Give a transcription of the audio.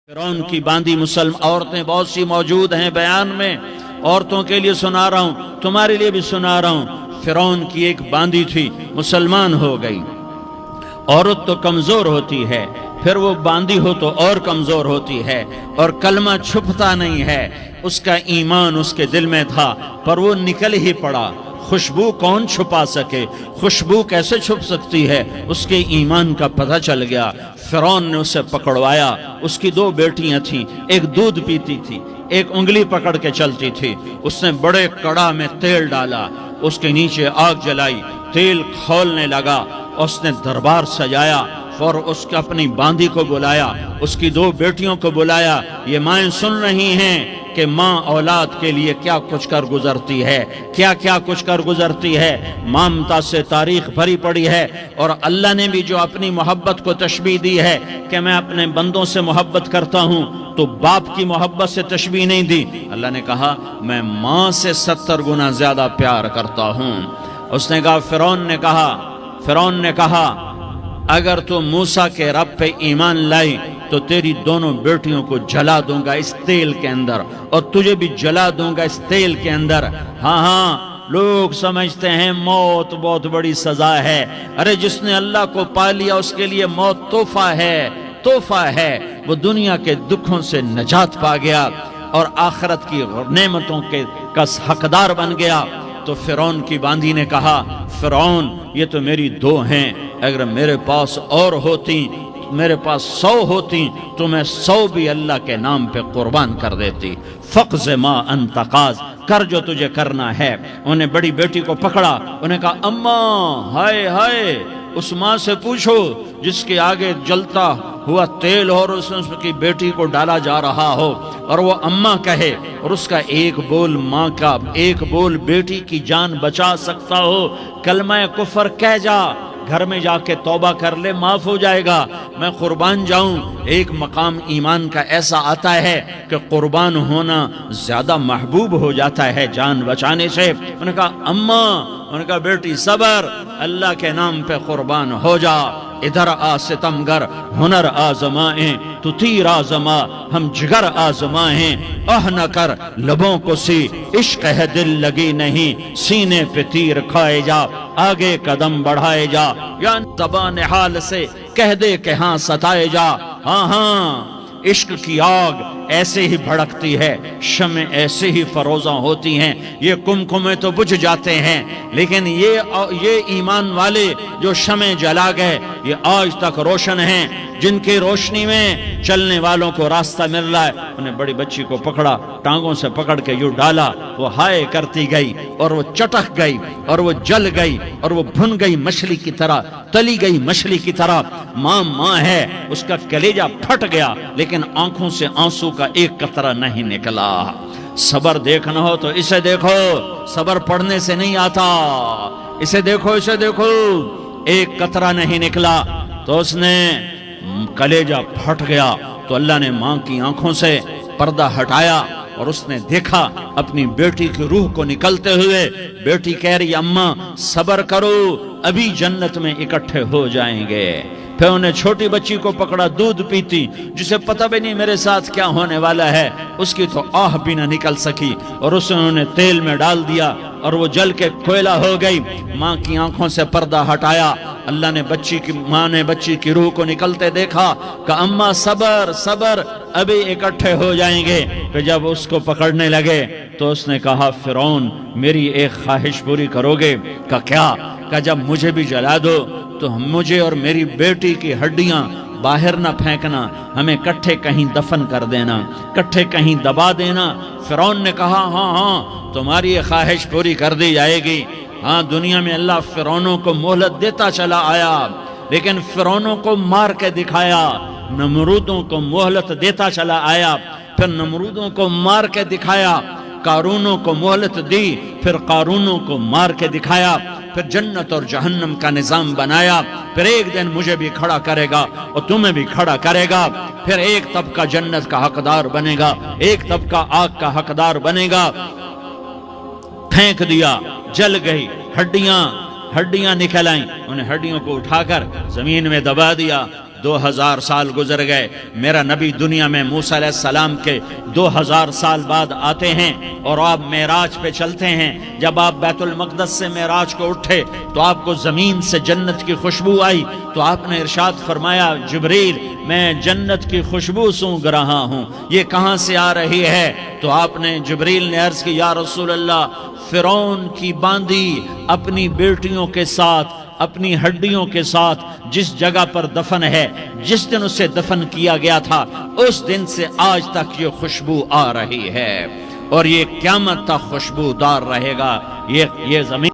فرعون کی باندھی مسلم عورتیں بہت سی موجود ہیں بیان میں، عورتوں کے لیے سنا رہا ہوں، تمہارے لیے بھی سنا رہا ہوں۔ فرعون کی ایک باندھی تھی، مسلمان ہو گئی۔ عورت تو کمزور ہوتی ہے، پھر وہ باندھی ہو تو اور کمزور ہوتی ہے، اور کلمہ چھپتا نہیں ہے۔ اس کا ایمان اس کے دل میں تھا، پر وہ نکل ہی پڑا۔ خوشبو کون چھپا سکے؟ خوشبو کیسے چھپ سکتی ہے؟ اس کے ایمان کا پتہ چل گیا۔ فرعون نے اسے پکڑوایا۔ اس کی دو بیٹیاں تھیں، ایک دودھ پیتی تھی، ایک انگلی پکڑ کے چلتی تھی۔ اس نے بڑے کڑا میں تیل ڈالا، اس کے نیچے آگ جلائی، تیل کھولنے لگا۔ اس نے دربار سجایا اور اس کے اپنی باندھی کو بلایا، اس کی دو بیٹیوں کو بلایا۔ یہ مائیں سن رہی ہیں کہ ماں اولاد کے لیے کیا کچھ کر گزرتی ہے، کیا کچھ کر گزرتی ہے۔ مامتا سے تاریخ بھری پڑی ہے، اور اللہ نے بھی جو اپنی محبت کو تشبیہ دی ہے کہ میں اپنے بندوں سے محبت کرتا ہوں، تو باپ کی محبت سے تشبیہ نہیں دی۔ اللہ نے کہا میں ماں سے 70 گنا زیادہ پیار کرتا ہوں۔ اس نے کہا فرعون نے کہا اگر تو موسیٰ کے رب پہ ایمان لائی تو تیری دونوں بیٹیوں کو جلا دوں گا اس تیل کے اندر، اور تجھے بھی جلا دوں گا اس تیل کے اندر۔ ہاں لوگ سمجھتے ہیں موت بہت بڑی سزا ہے۔ ارے جس نے اللہ کو پا لیا اس کے لیے موت تحفہ ہے۔ وہ دنیا کے دکھوں سے نجات پا گیا اور آخرت کی نعمتوں کا حقدار بن گیا۔ تو فرعون کی باندھی نے کہا فرعون یہ تو میری دو ہیں، اگر میرے پاس اور ہوتی، میرے پاس 100 ہوتی تو میں 100 بھی اللہ کے نام پہ قربان کر دیتی۔ فقض ما انت قاض، کر جو تجھے کرنا ہے۔ انہیں بڑی بیٹی کو پکڑا، انہیں کہا اماں ہائے اس ماں سے پوچھو جس کے آگے جلتا ہوا تیل اور اس کی بیٹی کو ڈالا جا رہا ہو، اور وہ اماں کہے، اور اس کا ایک بول ماں کا، ایک بول بیٹی کی جان بچا سکتا ہو۔ کلمہ کفر کہہ جا، گھر میں جا کے توبہ کر لے، معاف ہو جائے گا۔ میں قربان جاؤں۔ ایک مقام ایمان کا ایسا آتا ہے کہ قربان ہونا زیادہ محبوب ہو جاتا ہے جان بچانے سے۔ انہوں نے کہا اماں، انہوں نے کہا بیٹی صبر، اللہ کے نام پہ قربان ہو جا۔ ادھر آ ستمگر، ہنر آزمائیں تو تیر آزما، ہم جگر آزمائیں نہ کر لبوں کو سی، عشق ہے دل لگی نہیں، سینے پہ تیر کھائے جا، آگے قدم بڑھائے جا، یا زبان حال سے کہہ دے کہ ہاں ستائے جا۔ ہاں عشق کی آگ ایسے ہی بھڑکتی ہے، شمع ایسے ہی فروزاں ہوتی ہیں، یہ کمکمے تو بجھ جاتے ہیں، لیکن یہ ایمان والے جو شمع جلا گئے یہ آج تک روشن ہیں، جن کی روشنی میں چلنے والوں کو راستہ مل رہا ہے۔ انہیں بڑی بچی کو پکڑا، ٹانگوں سے پکڑ کے یوں ڈالا، وہ ہائے کرتی گئی، اور وہ چٹک گئی، اور وہ جل گئی، اور وہ بھن گئی مچھلی کی طرح، تلی گئی مچھلی کی طرح۔ ماں ہے، اس کا کلیجہ پھٹ گیا، لیکن آنکھوں سے آنسو کا ایک قطرہ نہیں نکلا۔ صبر دیکھنا ہو تو اسے دیکھو، صبر پڑھنے سے نہیں آتا، اسے دیکھو ایک قطرہ نہیں نکلا۔ تو اس نے کلیجہ پھٹ گیا، تو اللہ نے ماں کی آنکھوں سے پردہ ہٹایا، اور اس نے دیکھا اپنی بیٹی کی روح کو نکلتے ہوئے۔ بیٹی کہہ رہی اماں صبر کرو، ابھی جنت میں اکٹھے ہو جائیں گے۔ پھر انہیں چھوٹی بچی کو پکڑا، دودھ پیتی، جسے پتہ بھی نہیں میرے ساتھ کیا ہونے والا ہے، اس کی تو آہ بھی نہ نکل سکی، اور اسے انہوں نے تیل میں ڈال دیا، اور وہ جل کے کوئلہ ہو گئی۔ ماں کی آنکھوں سے پردہ ہٹایا، اللہ نے ماں نے بچی کی روح کو نکلتے دیکھا کہ اماں صبر ابھی اکٹھے ہو جائیں گے۔ پھر جب اس کو پکڑنے لگے تو اس نے کہا فرعون میری ایک خواہش پوری کرو گے؟ کیا؟ کہ جب مجھے بھی جلا دو تو مجھے اور میری بیٹی کی ہڈیاں باہر نہ پھینکنا، ہمیں کٹھے کہیں دفن کر دینا، کٹھے کہیں دبا دینا۔ فرعون نے کہا ہاں تمہاری یہ خواہش پوری کر دی جائے گی۔ ہاں دنیا میں اللہ فرعونوں کو مہلت دیتا چلا آیا، لیکن فرعونوں کو مار کے دکھایا۔ نمرودوں کو مہلت دیتا چلا آیا، پھر نمرودوں کو مار کے دکھایا۔ قارونوں کو مہلت دی، پھر قارونوں کو مار کے دکھایا۔ پھر جنت اور جہنم کا نظام بنایا۔ پھر ایک دن مجھے بھی کھڑا کرے گا اور تمہیں بھی کھڑا کرے گا۔ پھر ایک طبقہ جنت کا حقدار بنے گا، ایک طبقہ آگ کا حقدار بنے گا۔ پھینک دیا، جل گئی، ہڈیاں نکل آئیں، انہیں ہڈیوں کو اٹھا کر زمین میں دبا دیا۔ 2000 سال گزر گئے، میرا نبی دنیا میں موسیٰ علیہ السلام کے 2000 سال بعد آتے ہیں اور آپ معراج پہ چلتے ہیں۔ جب آپ بیت المقدس سے معراج کو اٹھے تو آپ کو زمین سے جنت کی خوشبو آئی، تو آپ نے ارشاد فرمایا جبریل میں جنت کی خوشبو سونگ رہا ہوں، یہ کہاں سے آ رہی ہے؟ تو آپ نے جبریل نے عرض کی یا رسول اللہ، فرعون کی باندی اپنی بیٹیوں کے ساتھ، اپنی ہڈیوں کے ساتھ جس جگہ پر دفن ہے، جس دن اسے دفن کیا گیا تھا، اس دن سے آج تک یہ خوشبو آ رہی ہے اور یہ قیامت تک خوشبودار رہے گا۔ یہ زمین